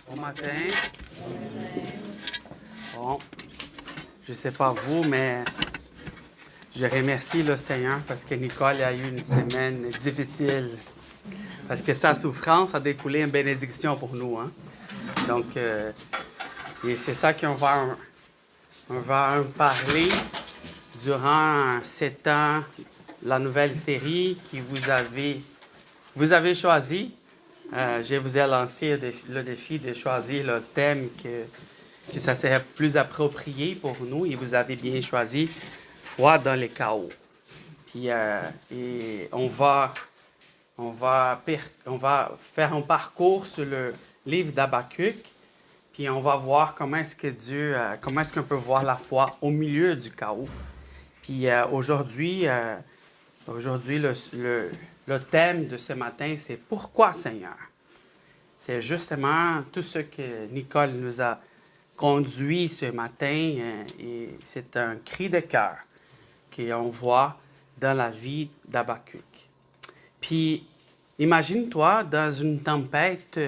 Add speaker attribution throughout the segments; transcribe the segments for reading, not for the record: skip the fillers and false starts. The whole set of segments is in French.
Speaker 1: Bon matin. Bon, je ne sais pas vous, mais je remercie le Seigneur parce que Nicole a eu une semaine difficile. Parce que sa souffrance a découlé une bénédiction pour nous. Hein? Donc, et c'est ça qu'on va en parler durant 7 ans, la nouvelle série que vous avez choisi. Je vous ai lancé le défi de choisir le thème que ça serait plus approprié pour nous et vous avez bien choisi foi dans les chaos. Puis et on va faire un parcours sur le livre d'Habakkuk, puis on va voir comment est-ce qu'on peut voir la foi au milieu du chaos. Puis aujourd'hui, le thème de ce matin, c'est « Pourquoi, Seigneur? » C'est justement tout ce que Nicole nous a conduit ce matin, et c'est un cri de cœur qu'on voit dans la vie d'Habakkuk. Puis, imagine-toi dans une tempête,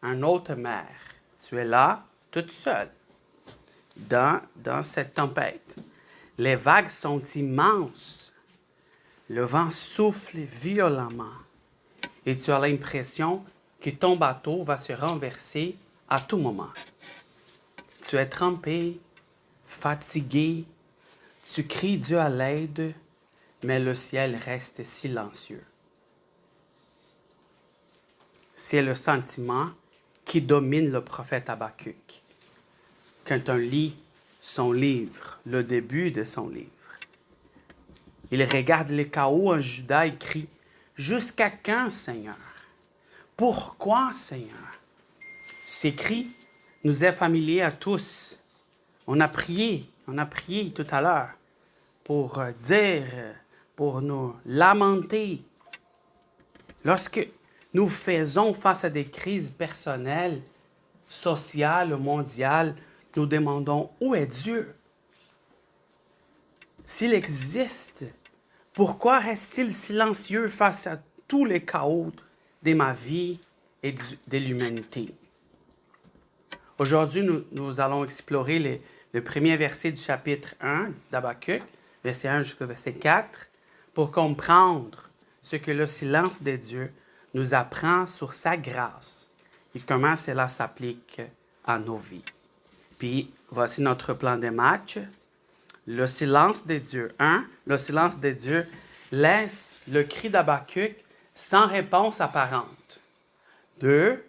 Speaker 1: une autre mer. Tu es là, toute seule, dans cette tempête. Les vagues sont immenses. Le vent souffle violemment. Et tu as l'impression que ton bateau va se renverser à tout moment. Tu es trempé, fatigué, tu cries Dieu à l'aide, mais le ciel reste silencieux. C'est le sentiment qui domine le prophète Habakkuk quand on lit son livre, le début de son livre. Il regarde les chaos en Juda et crie « Jusqu'à quand, Seigneur? Pourquoi, Seigneur? » Ces cris nous est familier à tous. On a prié tout à l'heure pour pour nous lamenter. Lorsque nous faisons face à des crises personnelles, sociales, mondiales, nous demandons où est Dieu? S'il existe, pourquoi reste-t-il silencieux face à tous les chaos de ma vie et de l'humanité? Aujourd'hui, nous allons explorer le premier verset du chapitre 1 d'Habakkuk, verset 1 jusqu'au verset 4, pour comprendre ce que le silence de Dieu nous apprend sur sa grâce et comment cela s'applique à nos vies. Puis, voici notre plan de match. Le silence de Dieu. 1. Le silence de Dieu laisse le cri d'Habakkuk sans réponse apparente. 2.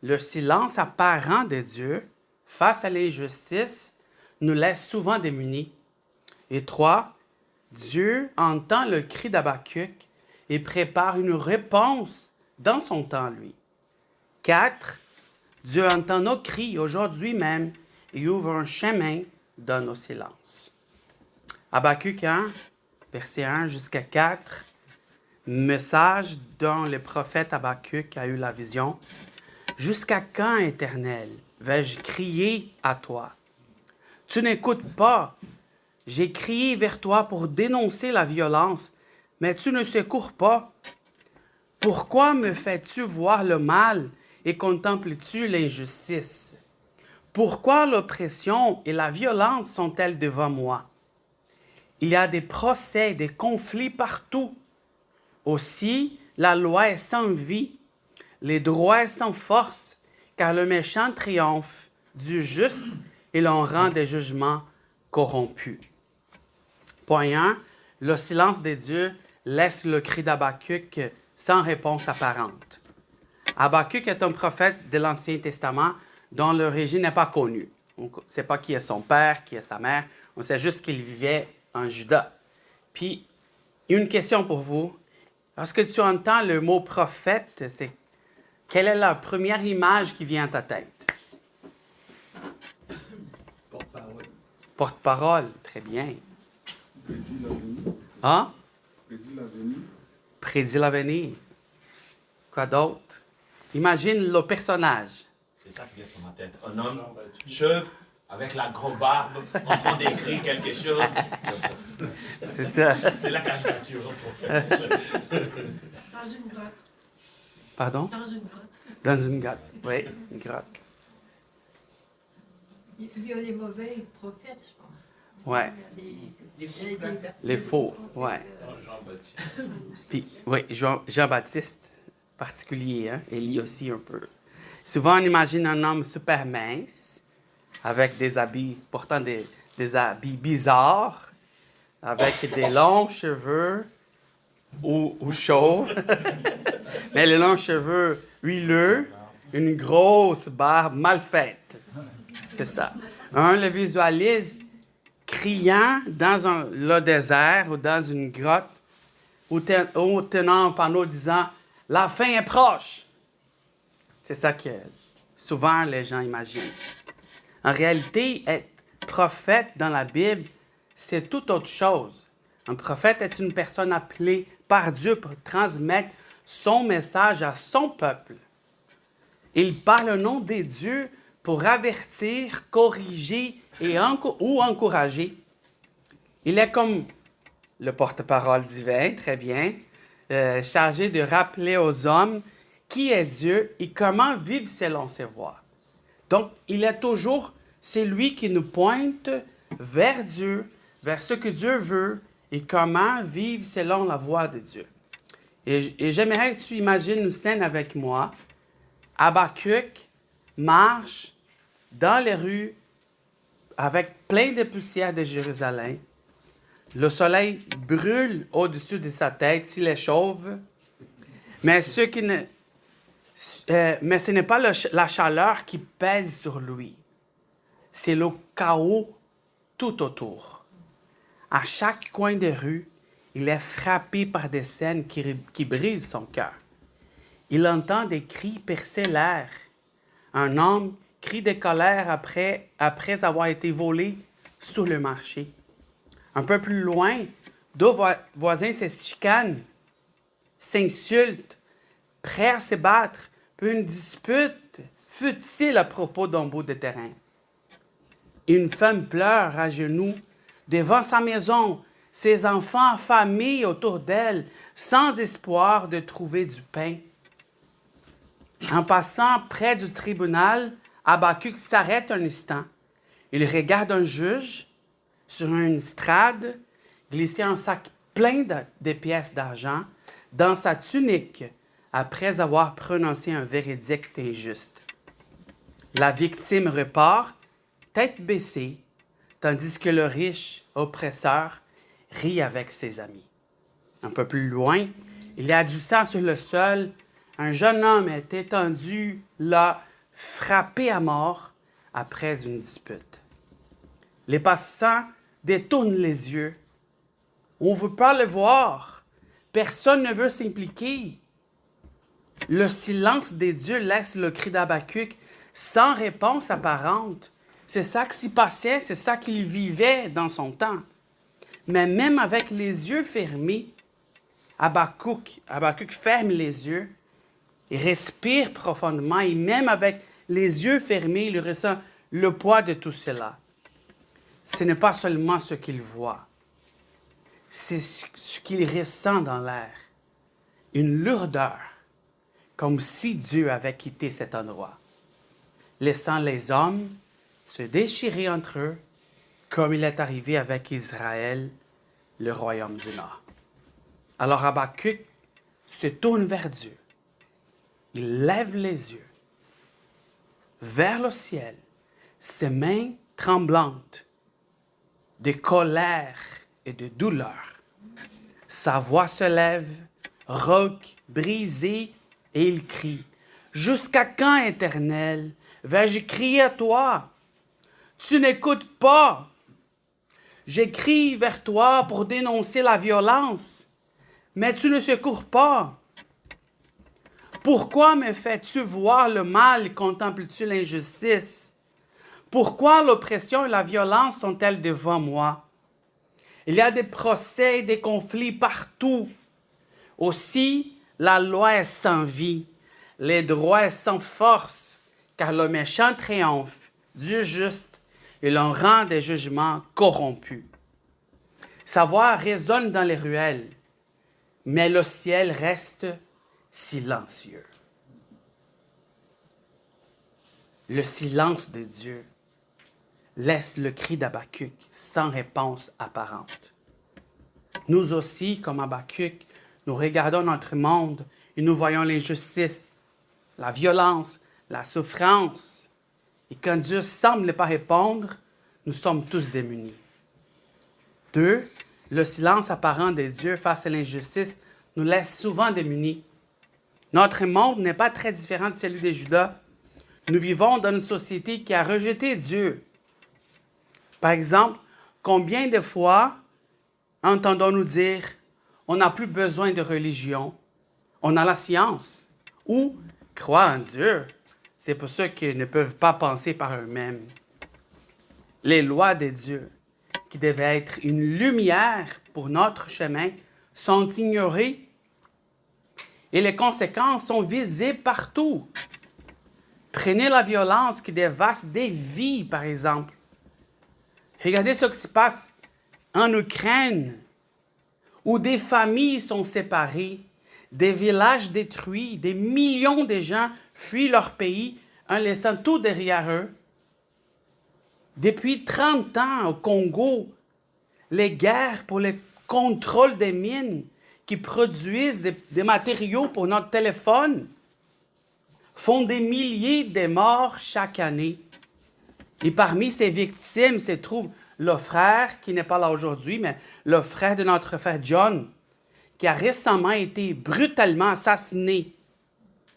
Speaker 1: Le silence apparent de Dieu face à l'injustice nous laisse souvent démunis. Et 3. Dieu entend le cri d'Habakkuk et prépare une réponse dans son temps, lui. 4. Dieu entend nos cris aujourd'hui même et ouvre un chemin dans nos silences. Habakkuk 1, verset 1 jusqu'à 4, message dont le prophète Habakkuk a eu la vision. « Jusqu'à quand, Éternel, vais-je crier à toi? Tu n'écoutes pas. J'ai crié vers toi pour dénoncer la violence, mais tu ne secours pas. Pourquoi me fais-tu voir le mal et contemples-tu l'injustice? Pourquoi l'oppression et la violence sont-elles devant moi? Il y a des procès, des conflits partout. Aussi, la loi est sans vie, les droits sans force, car le méchant triomphe du juste et l'on rend des jugements corrompus. » Point 1. Le silence de Dieu laisse le cri d'Habakkuk sans réponse apparente. Habakkuk est un prophète de l'Ancien Testament dont l'origine n'est pas connue. On ne sait pas qui est son père, qui est sa mère. On sait juste qu'il vivait en Juda. Puis, une question pour vous. Lorsque tu entends le mot prophète, quelle est la première image qui vient à ta tête?
Speaker 2: Porte-parole.
Speaker 1: Porte-parole, très bien.
Speaker 2: Prédit l'avenir.
Speaker 1: Hein?
Speaker 2: Prédit l'avenir.
Speaker 1: Prédit l'avenir. Quoi d'autre? Imagine le personnage.
Speaker 3: C'est ça qui vient sur ma tête. Un homme chauve avec la grosse barbe en train d'écrire quelque chose.
Speaker 1: C'est ça.
Speaker 3: C'est la caricature. En fait.
Speaker 4: Dans une grotte.
Speaker 1: Pardon?
Speaker 4: Dans une grotte.
Speaker 1: Dans une grotte. Oui, une grotte.
Speaker 4: Il y a les mauvais prophètes, je pense.
Speaker 1: Ouais.
Speaker 4: Il y a des-
Speaker 1: Les faux, ouais.
Speaker 3: Jean-Baptiste.
Speaker 1: Puis, oui, Jean-Baptiste, particulier, hein? Élie aussi un peu. Souvent, on imagine un homme super mince, avec des habits, portant des habits bizarres, avec des longs cheveux ou chauves, mais les longs cheveux huileux, une grosse barbe mal faite. C'est ça. Un le visualise criant dans le désert ou dans une grotte ou tenant un panneau disant « La fin est proche ». C'est ça que souvent les gens imaginent. En réalité, être prophète dans la Bible, c'est tout autre chose. Un prophète est une personne appelée par Dieu pour transmettre son message à son peuple. Il parle au nom des dieux pour avertir, corriger ou encourager. Il est comme le porte-parole divin, très bien, chargé de rappeler aux hommes qui est Dieu et comment vivre selon ses voies. Donc, il est toujours, c'est lui qui nous pointe vers Dieu, vers ce que Dieu veut et comment vivre selon la voie de Dieu. Et j'aimerais que tu imagines une scène avec moi. Habakkuk marche dans les rues avec plein de poussière de Jérusalem. Le soleil brûle au-dessus de sa tête s'il est chauve, mais ce n'est pas la chaleur qui pèse sur lui. C'est le chaos tout autour. À chaque coin de rue, il est frappé par des scènes qui brisent son cœur. Il entend des cris percer l'air. Un homme crie de colère après avoir été volé sur le marché. Un peu plus loin, deux voisins se chicanent, s'insultent, prêts à se battre pour une dispute futile à propos d'un bout de terrain. Une femme pleure à genoux devant sa maison, ses enfants affamés autour d'elle, sans espoir de trouver du pain. En passant près du tribunal, Habakkuk s'arrête un instant. Il regarde un juge sur une estrade glisser un sac plein de pièces d'argent dans sa tunique après avoir prononcé un verdict injuste. La victime repart, tête baissée, tandis que le riche oppresseur rit avec ses amis. Un peu plus loin, il y a du sang sur le sol. Un jeune homme est étendu là, frappé à mort après une dispute. Les passants détournent les yeux. On ne veut pas le voir. Personne ne veut s'impliquer. Le silence des dieux laisse le cri d'Habakkuk sans réponse apparente. C'est ça qui s'y passait, c'est ça qu'il vivait dans son temps. Mais même avec les yeux fermés, Habakkuk ferme les yeux, il respire profondément et même avec les yeux fermés, il ressent le poids de tout cela. Ce n'est pas seulement ce qu'il voit, c'est ce qu'il ressent dans l'air. Une lourdeur, comme si Dieu avait quitté cet endroit, laissant les hommes se déchirer entre eux, comme il est arrivé avec Israël, le royaume du Nord. Alors Habakkuk se tourne vers Dieu. Il lève les yeux vers le ciel, ses mains tremblantes de colère et de douleur. Sa voix se lève, rauque, brisée, et il crie « Jusqu'à quand, Éternel, vais-je crier à toi? Tu n'écoutes pas. J'écris vers toi pour dénoncer la violence, mais tu ne secours pas. Pourquoi me fais-tu voir le mal et contemples-tu l'injustice? Pourquoi l'oppression et la violence sont-elles devant moi? Il y a des procès et des conflits partout. Aussi, la loi est sans vie, les droits est sans force, car le méchant triomphe, Dieu juste, et l'on rend des jugements corrompus. Sa voix résonne dans les ruelles, mais le ciel reste silencieux. Le silence de Dieu laisse le cri d'Habacuc sans réponse apparente. Nous aussi, comme Habacuc, nous regardons notre monde et nous voyons l'injustice, la violence, la souffrance. Et quand Dieu semble ne pas répondre, nous sommes tous démunis. 2. Le silence apparent de Dieu face à l'injustice nous laisse souvent démunis. Notre monde n'est pas très différent de celui de Juda. Nous vivons dans une société qui a rejeté Dieu. Par exemple, combien de fois entendons-nous dire « on n'a plus besoin de religion, on a la science » ou « croire en Dieu, c'est pour ceux qui ne peuvent pas penser par eux-mêmes ». Les lois de Dieu, qui devaient être une lumière pour notre chemin, sont ignorées et les conséquences sont visibles partout. Prenez la violence qui dévaste des vies, par exemple. Regardez ce qui se passe en Ukraine, où des familles sont séparées, des villages détruits, des millions de gens fuient leur pays en laissant tout derrière eux. Depuis 30 ans au Congo, les guerres pour le contrôle des mines qui produisent des matériaux pour notre téléphone font des milliers de morts chaque année. Et parmi ces victimes se trouve le frère, qui n'est pas là aujourd'hui, mais le frère de notre frère John, qui a récemment été brutalement assassiné,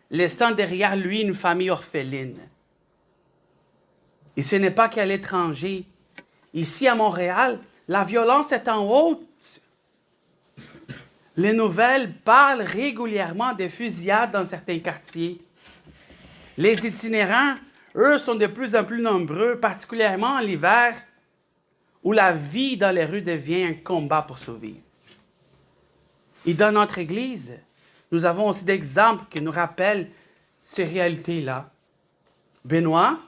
Speaker 1: laissant derrière lui une famille orpheline. Et ce n'est pas qu'à l'étranger. Ici à Montréal, la violence est en hausse. Les nouvelles parlent régulièrement de fusillades dans certains quartiers. Les itinérants, eux, sont de plus en plus nombreux, particulièrement en l'hiver, où la vie dans les rues devient un combat pour survivre. Et dans notre Église, nous avons aussi des exemples qui nous rappellent ces réalités-là. Benoît,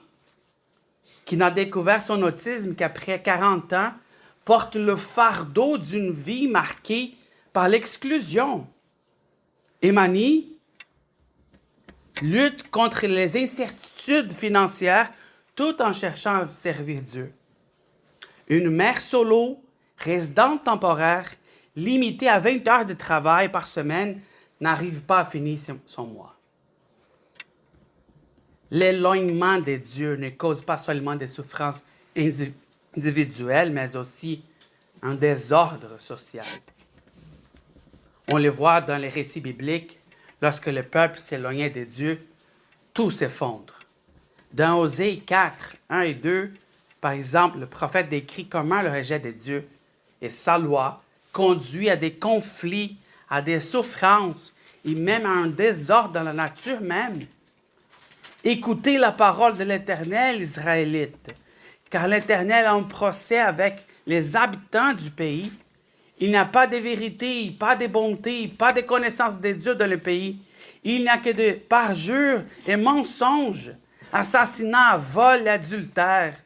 Speaker 1: qui n'a découvert son autisme qu'après 40 ans, porte le fardeau d'une vie marquée par l'exclusion. Emani lutte contre les incertitudes financières tout en cherchant à servir Dieu. Une mère solo, résidente temporaire, limitée à 20 heures de travail par semaine, n'arrive pas à finir son mois. L'éloignement de Dieu ne cause pas seulement des souffrances individuelles, mais aussi un désordre social. On le voit dans les récits bibliques, lorsque le peuple s'éloignait de Dieu, tout s'effondre. Dans Osée 4, 1 et 2, par exemple, le prophète décrit comment le rejet de Dieu et sa loi conduit à des conflits, à des souffrances et même à un désordre dans la nature même. Écoutez la parole de l'Éternel, Israélites, car l'Éternel a un procès avec les habitants du pays. Il n'y a pas de vérité, pas de bonté, pas de connaissance de Dieu dans le pays. Il n'y a que de parjures et mensonges, assassinats, vols et adultères.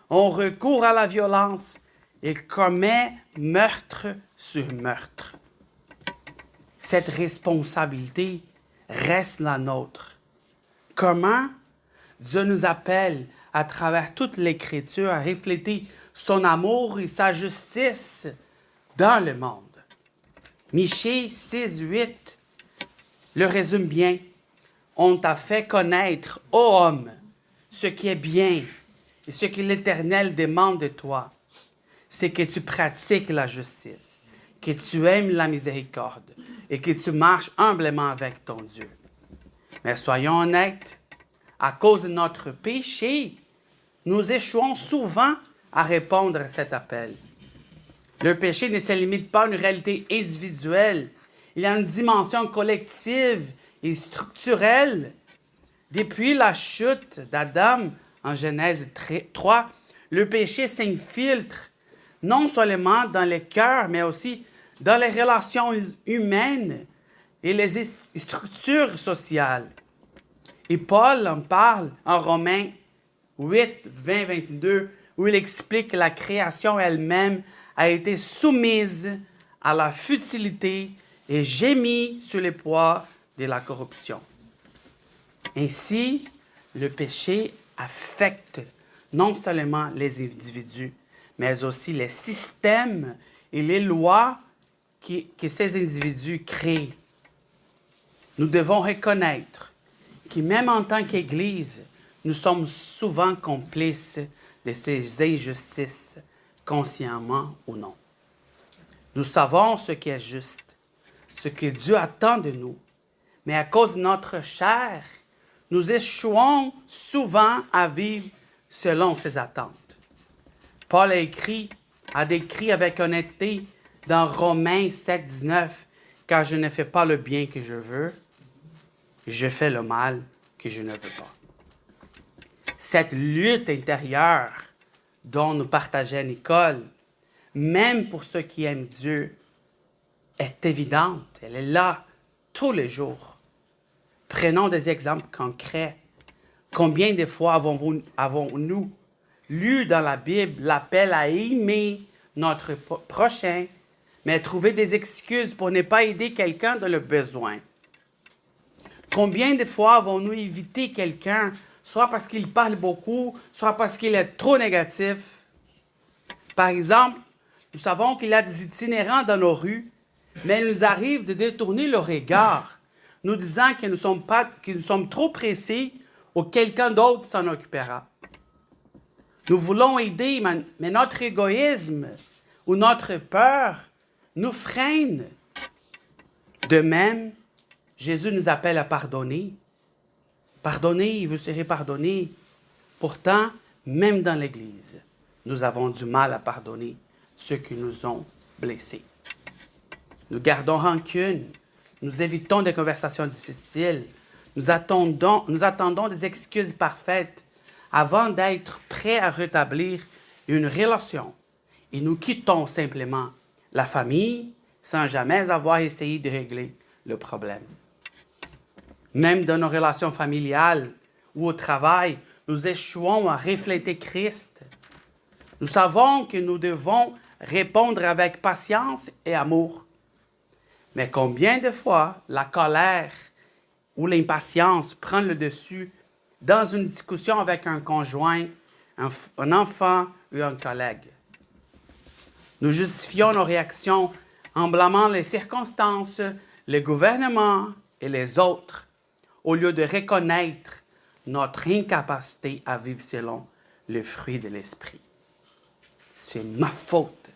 Speaker 1: On recourt à la violence et commet meurtre sur meurtre. Cette responsabilité reste la nôtre. Comment Dieu nous appelle à travers toute l'Écriture à refléter son amour et sa justice dans le monde. Michée 6, 8 le résume bien. On t'a fait connaître, ô homme, ce qui est bien et ce que l'Éternel demande de toi, c'est que tu pratiques la justice, que tu aimes la miséricorde et que tu marches humblement avec ton Dieu. Mais soyons honnêtes, à cause de notre péché, nous échouons souvent à répondre à cet appel. Le péché ne se limite pas à une réalité individuelle. Il y a une dimension collective et structurelle. Depuis la chute d'Adam en Genèse 3, le péché s'infiltre non seulement dans les cœurs, mais aussi dans les relations humaines et les structures sociales. Et Paul en parle en Romains 8, 20, 22, où il explique que la création elle-même a été soumise à la futilité et gémit sous le poids de la corruption. Ainsi, le péché affecte non seulement les individus, mais aussi les systèmes et les lois que ces individus créent. Nous devons reconnaître que même en tant qu'Église, nous sommes souvent complices de ces injustices, consciemment ou non. Nous savons ce qui est juste, ce que Dieu attend de nous, mais à cause de notre chair, nous échouons souvent à vivre selon ses attentes. Paul a décrit avec honnêteté dans Romains 7, 19, « Car je ne fais pas le bien que je veux, je fais le mal que je ne veux pas. » Cette lutte intérieure dont nous partageait Nicole, même pour ceux qui aiment Dieu, est évidente. Elle est là tous les jours. Prenons des exemples concrets. Combien de fois avons-nous lu dans la Bible l'appel à aimer notre prochain, mais trouver des excuses pour ne pas aider quelqu'un dans le besoin? Combien de fois avons-nous évité quelqu'un, soit parce qu'il parle beaucoup, soit parce qu'il est trop négatif? Par exemple, nous savons qu'il y a des itinérants dans nos rues, mais il nous arrive de détourner le regard, nous disant que nous sommes trop pressés ou quelqu'un d'autre s'en occupera. Nous voulons aider, mais notre égoïsme ou notre peur nous freine. De même, Jésus nous appelle à pardonner. Pardonnez, vous serez pardonnés. Pourtant, même dans l'Église, nous avons du mal à pardonner ceux qui nous ont blessés. Nous gardons rancune. Nous évitons des conversations difficiles. Nous attendons des excuses parfaites avant d'être prêts à rétablir une relation. Et nous quittons simplement la famille sans jamais avoir essayé de régler le problème. Même dans nos relations familiales ou au travail, nous échouons à refléter Christ. Nous savons que nous devons répondre avec patience et amour. Mais combien de fois la colère ou l'impatience prend le dessus dans une discussion avec un conjoint, un enfant ou un collègue? Nous justifions nos réactions en blâmant les circonstances, le gouvernement et les autres, au lieu de reconnaître notre incapacité à vivre selon le fruit de l'esprit. C'est ma faute.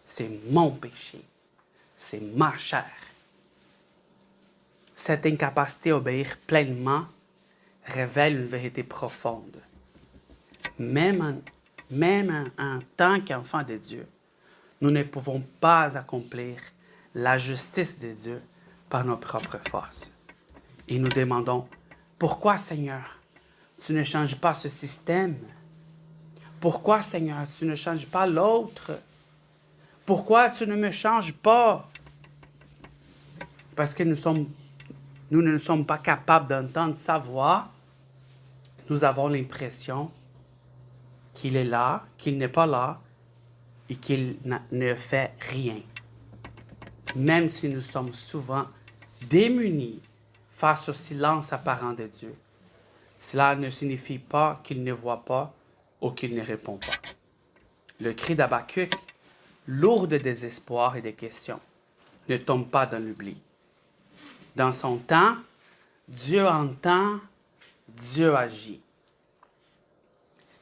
Speaker 1: C'est mon péché. C'est ma chair. Cette incapacité à obéir pleinement révèle une vérité profonde. Même en tant qu'enfants de Dieu, nous ne pouvons pas accomplir la justice de Dieu par nos propres forces. Et nous demandons, pourquoi Seigneur, tu ne changes pas ce système? Pourquoi Seigneur, tu ne changes pas l'autre? Pourquoi tu ne me changes pas? Parce que nous ne sommes pas capables d'entendre sa voix. Nous avons l'impression qu'il est là, qu'il n'est pas là et qu'il ne fait rien. Même si nous sommes souvent démunis face au silence apparent de Dieu, cela ne signifie pas qu'il ne voit pas ou qu'il ne répond pas. Le cri d'Habakkuk, lourd de désespoir et de questions, ne tombe pas dans l'oubli. Dans son temps, Dieu entend, Dieu agit.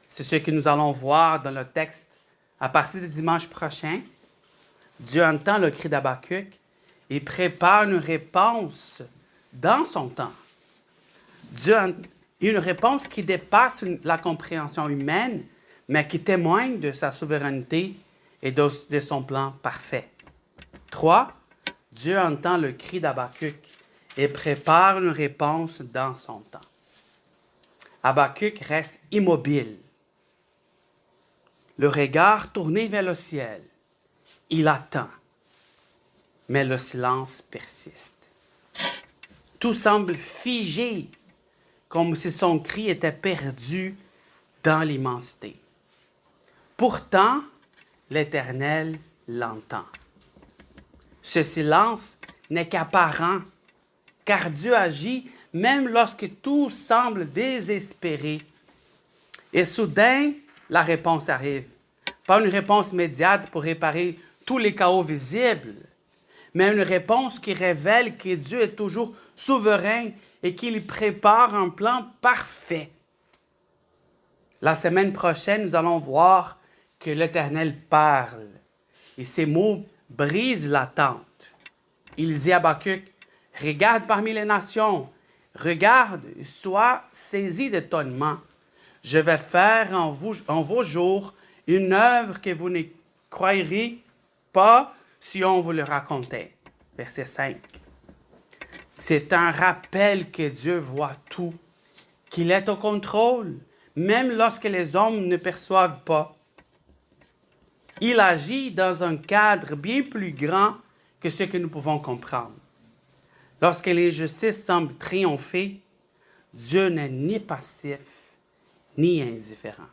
Speaker 1: C'est ce que nous allons voir dans le texte à partir du dimanche prochain. Dieu entend le cri d'Habakkuk et prépare une réponse dans son temps. Dieu a une réponse qui dépasse la compréhension humaine, mais qui témoigne de sa souveraineté et de son plan parfait. 3. Dieu entend le cri d'Habakkuk et prépare une réponse dans son temps. Habakkuk reste immobile, le regard tourné vers le ciel. Il attend, mais le silence persiste. Tout semble figé, comme si son cri était perdu dans l'immensité. Pourtant, l'Éternel l'entend. Ce silence n'est qu'apparent, car Dieu agit même lorsque tout semble désespéré Et soudain, la réponse arrive. Pas une réponse immédiate pour réparer tous les chaos visibles, mais une réponse qui révèle que Dieu est toujours souverain et qu'il prépare un plan parfait. La semaine prochaine, nous allons voir que l'Éternel parle. Et ces mots brisent l'attente. Il dit à Habakkuk, « Regarde parmi les nations, regarde, sois saisi d'étonnement. Je vais faire en vos jours une œuvre que vous ne croiriez pas si on vous le racontait. » Verset 5. C'est un rappel que Dieu voit tout, qu'il est au contrôle, même lorsque les hommes ne perçoivent pas. Il agit dans un cadre bien plus grand que ce que nous pouvons comprendre. Lorsque l'injustice semble triompher, Dieu n'est ni passif, ni indifférent.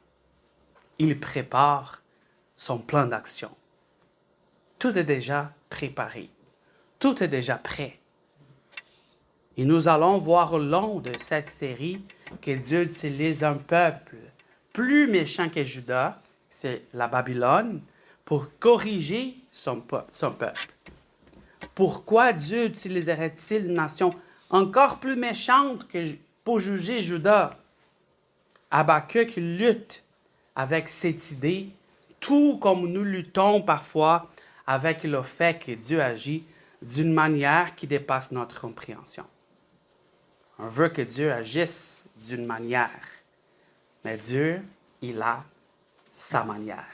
Speaker 1: Il prépare son plan d'action. Tout est déjà préparé. Tout est déjà prêt. Et nous allons voir au long de cette série que Dieu utilise un peuple plus méchant que Juda, c'est la Babylone, pour corriger son peuple. Pourquoi Dieu utiliserait-il une nation encore plus méchante pour juger Juda? Habakkuk lutte avec cette idée, tout comme nous luttons parfois avec le fait que Dieu agit d'une manière qui dépasse notre compréhension. On veut que Dieu agisse d'une manière, mais Dieu, il a sa manière.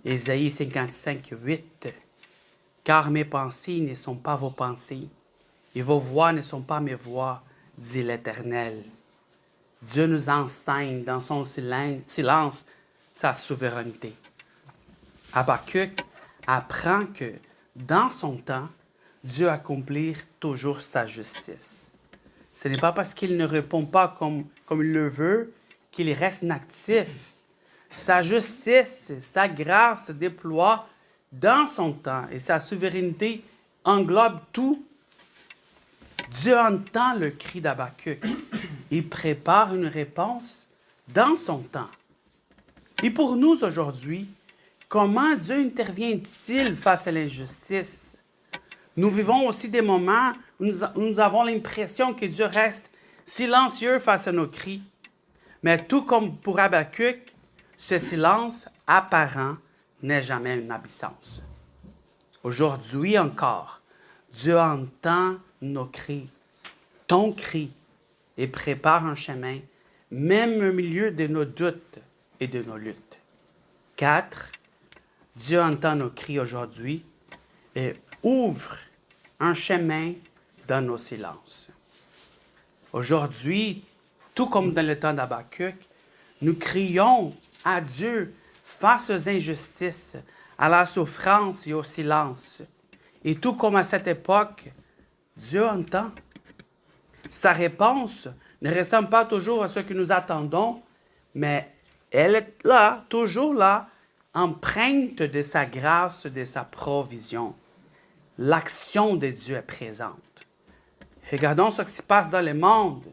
Speaker 1: Ésaïe 55, 8. Car mes pensées ne sont pas vos pensées, et vos voix ne sont pas mes voix, dit l'Éternel. Dieu nous enseigne dans son silence sa souveraineté. Habakkuk apprend que dans son temps, Dieu accomplit toujours sa justice. Ce n'est pas parce qu'il ne répond pas comme il le veut qu'il reste inactif. Sa justice, sa grâce se déploie dans son temps et sa souveraineté englobe tout. Dieu entend le cri d'Habakkuk. Il prépare une réponse dans son temps. Et pour nous aujourd'hui, comment Dieu intervient-il face à l'injustice? Nous vivons aussi des moments où nous avons l'impression que Dieu reste silencieux face à nos cris. Mais tout comme pour Habakkuk, ce silence apparent n'est jamais une absence. Aujourd'hui encore, Dieu entend nos cris, ton cri, et prépare un chemin, même au milieu de nos doutes et de nos luttes. 4. Dieu entend nos cris aujourd'hui et ouvre un chemin dans nos silences. Aujourd'hui, tout comme dans le temps d'Habakkuk, nous crions à Dieu face aux injustices, à la souffrance et au silence. Et tout comme à cette époque, Dieu entend. Sa réponse ne ressemble pas toujours à ce que nous attendons, mais elle est là, toujours là, empreinte de sa grâce, de sa provision. L'action de Dieu est présente. Regardons ce qui se passe dans le monde.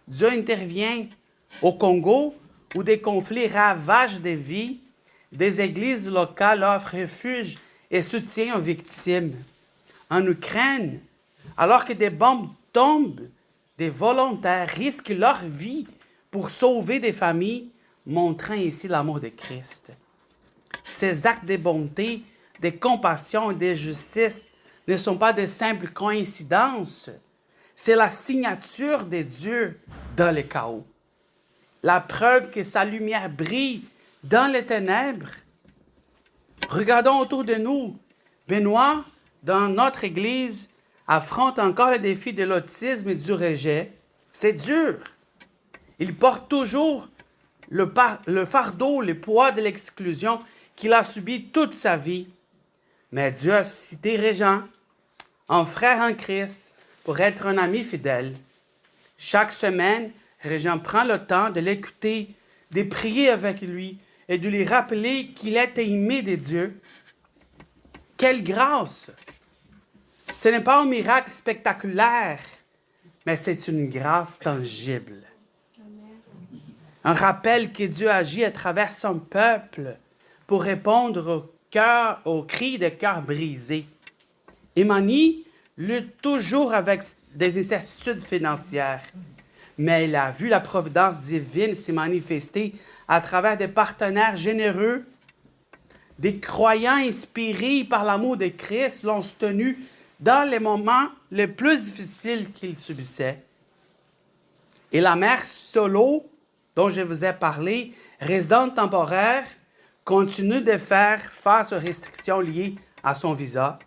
Speaker 1: Dieu intervient au Congo, où des conflits ravagent des vies. Des églises locales offrent refuge et soutien aux victimes. En Ukraine, alors que des bombes tombent, des volontaires risquent leur vie pour sauver des familles, montrant ici l'amour de Christ. Ces actes de bonté, de compassion et de justice ne sont pas de simples coïncidences. C'est la signature de Dieu dans le chaos. La preuve que sa lumière brille dans les ténèbres. Regardons autour de nous. Benoît, dans notre Église, affronte encore le défi de l'autisme et du rejet. C'est dur. Il porte toujours le fardeau, le poids de l'exclusion qu'il a subi toute sa vie. Mais Dieu a suscité Régent, un frère en Christ, pour être un ami fidèle. Chaque semaine, Régent prend le temps de l'écouter, de prier avec lui et de lui rappeler qu'il est aimé de Dieu. Quelle grâce! Ce n'est pas un miracle spectaculaire, mais c'est une grâce tangible. Un rappel que Dieu agit à travers son peuple pour répondre aux cris de cœur brisés. Imani lutte toujours avec des incertitudes financières, mais il a vu la providence divine se manifester à travers des partenaires généreux. Des croyants inspirés par l'amour de Christ l'ont soutenu dans les moments les plus difficiles qu'il subissait. Et la mère solo, dont je vous ai parlé, résidente temporaire, continue de faire face aux restrictions liées à son visa.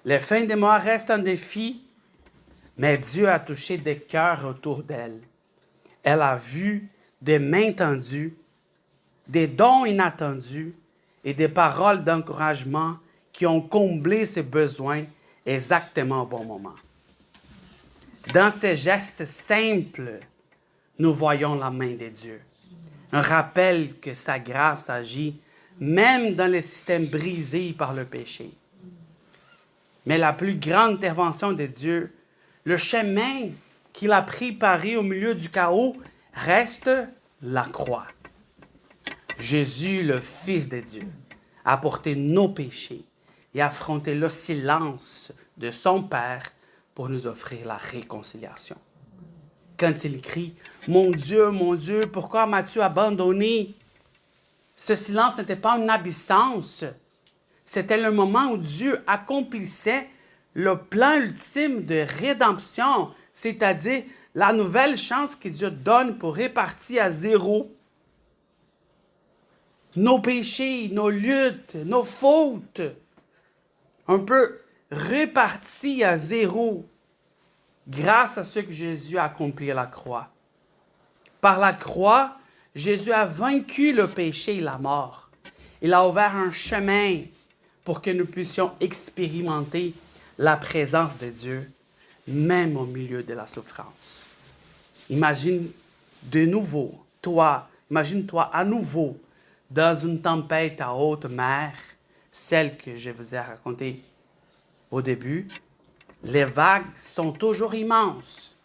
Speaker 1: Les fins de mois restent un défi, mais Dieu a touché des cœurs autour d'elle. Elle a vu des mains tendues, des dons inattendus et des paroles d'encouragement qui ont comblé ses besoins exactement au bon moment. Dans ces gestes simples, nous voyons la main de Dieu. Un rappel que sa grâce agit même dans les systèmes brisés par le péché. Mais la plus grande intervention de Dieu, le chemin qu'il a préparé au milieu du chaos, reste la croix. Jésus, le Fils de Dieu, a porté nos péchés et affronté le silence de son Père pour nous offrir la réconciliation. Quand il crie « Mon Dieu, pourquoi m'as-tu abandonné ?» Ce silence n'était pas une absence. C'était le moment où Dieu accomplissait le plan ultime de rédemption, c'est-à-dire la nouvelle chance que Dieu donne pour répartir à zéro nos péchés, nos luttes, nos fautes, un peu répartis à zéro grâce à ce que Jésus a accompli à la croix. Par la croix, Jésus a vaincu le péché et la mort. Il a ouvert un chemin pour que nous puissions expérimenter la présence de Dieu, même au milieu de la souffrance. Imagine-toi à nouveau dans une tempête à haute mer, celle que je vous ai racontée au début. Les vagues sont toujours immenses.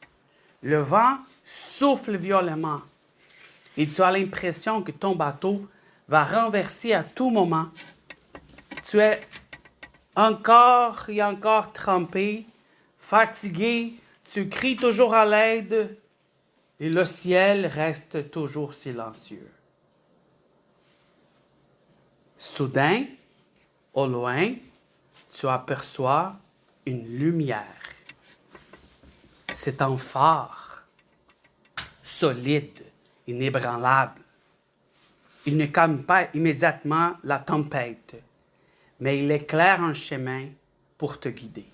Speaker 1: Le vent souffle violemment. Et tu as l'impression que ton bateau va renverser à tout moment. Tu es encore et encore trempé, fatigué, tu cries toujours à l'aide et le ciel reste toujours silencieux. Soudain, au loin, tu aperçois une lumière. C'est un phare, solide, inébranlable. Il ne calme pas immédiatement la tempête, mais il éclaire un chemin pour te guider.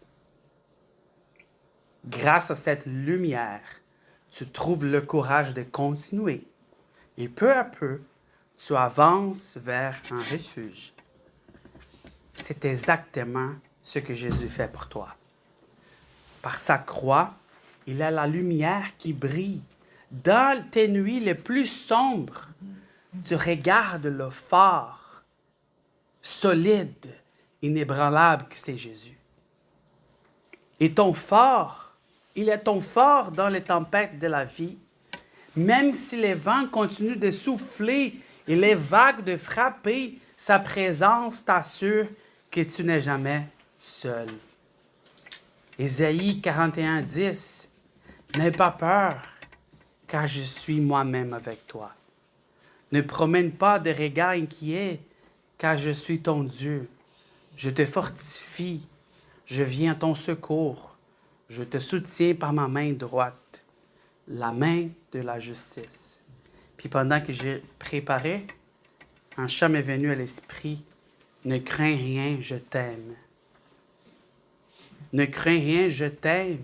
Speaker 1: Grâce à cette lumière, tu trouves le courage de continuer. Et peu à peu, tu avances vers un refuge. C'est exactement ce que Jésus fait pour toi. Par sa croix, il a la lumière qui brille. Dans tes nuits les plus sombres, tu regardes le phare solide, inébranlable que c'est Jésus. Et ton phare, il est ton phare dans les tempêtes de la vie. Même si les vents continuent de souffler et les vagues de frapper, sa présence t'assure que tu n'es jamais seul. Ésaïe 41:10. N'aie pas peur, car je suis moi-même avec toi. Ne promène pas de regards inquiets, car je suis ton Dieu. Je te fortifie, je viens à ton secours. Je te soutiens par ma main droite, la main de la justice. Puis pendant que j'ai préparé, un chant m'est venu à l'esprit. Ne crains rien, je t'aime. Ne crains rien, je t'aime.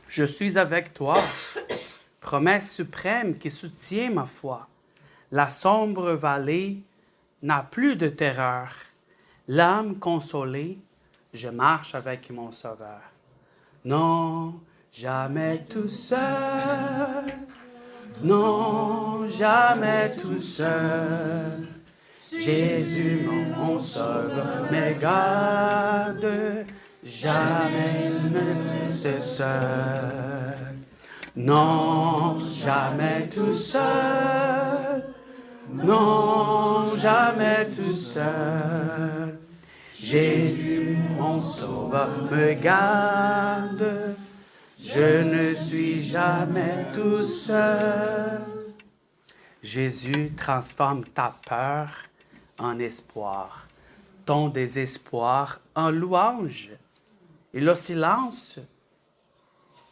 Speaker 1: Je suis avec toi. Promesse suprême qui soutient ma foi. La sombre vallée n'a plus de terreur. L'âme consolée, je marche avec mon Sauveur. Non, jamais tout seul. Non, jamais tout seul. Jésus, mon Sauveur, me garde. Jamais il ne se seul. Non, jamais tout seul. Non, jamais tout seul. Jésus, mon sauveur, me garde. Je ne suis jamais tout seul. Jésus transforme ta peur en espoir, ton désespoir en louange et le silence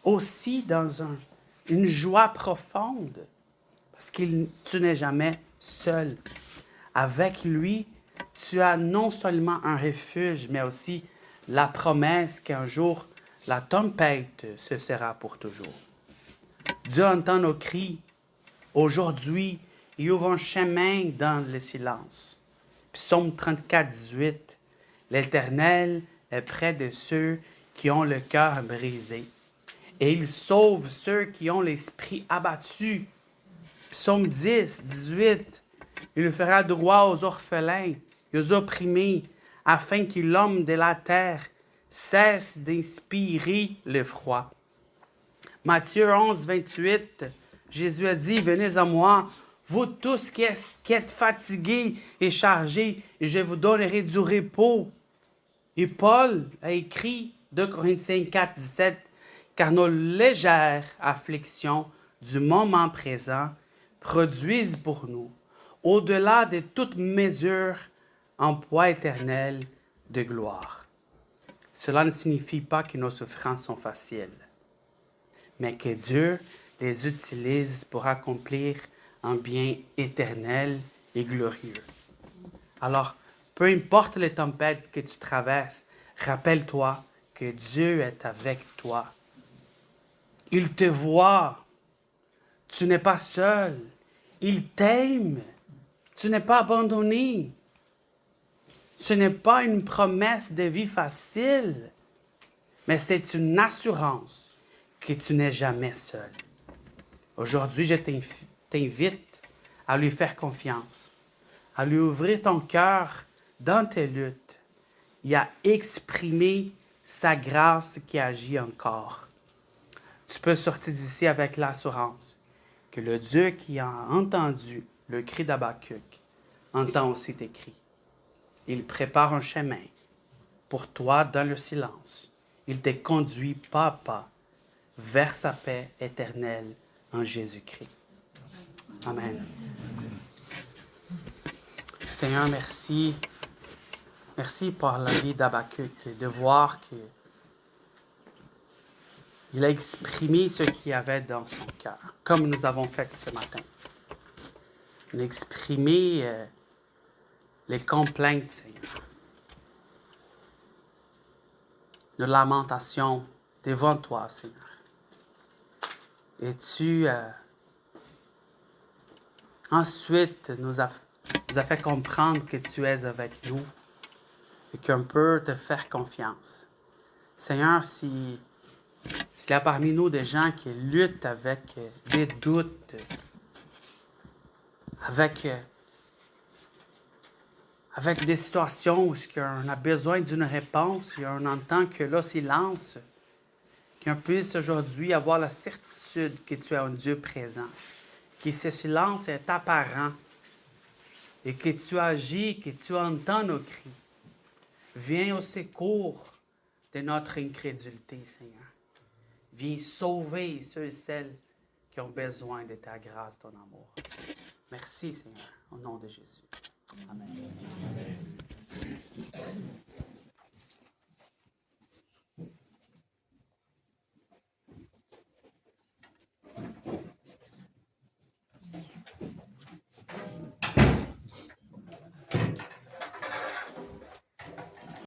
Speaker 1: aussi dans une joie profonde parce que tu n'es jamais seul. Avec lui, tu as non seulement un refuge, mais aussi la promesse qu'un jour, la tempête cessera pour toujours. Dieu entend nos cris. Aujourd'hui, il ouvre un chemin dans le silence. Psaume 34, 18. L'Éternel est près de ceux qui ont le cœur brisé. Et il sauve ceux qui ont l'esprit abattu. Psaume 10, 18. Il fera droit aux orphelins et aux opprimés, afin que l'homme de la terre cesse d'inspirer le froid. Matthieu 11, 28. Jésus a dit, venez à moi, vous tous qui êtes fatigués et chargés, et je vous donnerai du repos. Et Paul a écrit 2 Corinthiens 4, 17, car nos légères afflictions du moment présent produisent pour nous, au-delà de toute mesure, un poids éternel de gloire. Cela ne signifie pas que nos souffrances sont faciles, mais que Dieu les utilise pour accomplir un bien éternel et glorieux. Alors, peu importe les tempêtes que tu traverses, rappelle-toi que Dieu est avec toi. Il te voit. Tu n'es pas seul. Il t'aime. Tu n'es pas abandonné. Ce n'est pas une promesse de vie facile, mais c'est une assurance que tu n'es jamais seul. Aujourd'hui, je t'invite à lui faire confiance, à lui ouvrir ton cœur dans tes luttes et à exprimer sa grâce qui agit encore. Tu peux sortir d'ici avec l'assurance que le Dieu qui a entendu le cri d'Habakkuk entend aussi tes cris. Il prépare un chemin pour toi dans le silence. Il te conduit pas à pas vers sa paix éternelle en Jésus-Christ. Amen. Seigneur, merci. Merci pour la vie d'Habakkuk, de voir qu'il a exprimé ce qu'il y avait dans son cœur, comme nous avons fait ce matin. Il a exprimé les complaintes, Seigneur, de lamentation devant toi, Seigneur. Et tu, ensuite, nous as fait comprendre que tu es avec nous et qu'on peut te faire confiance. Seigneur, s'il y a parmi nous des gens qui luttent avec des doutes, avec des situations où on a besoin d'une réponse et on entend que le silence, qu'on puisse aujourd'hui avoir la certitude que tu es un Dieu présent, que ce silence est apparent et que tu agis, que tu entends nos cris. Viens au secours de notre incrédulité, Seigneur. Viens sauver ceux et celles qui ont besoin de ta grâce, ton amour. Merci, Seigneur, au nom de Jésus. Amen.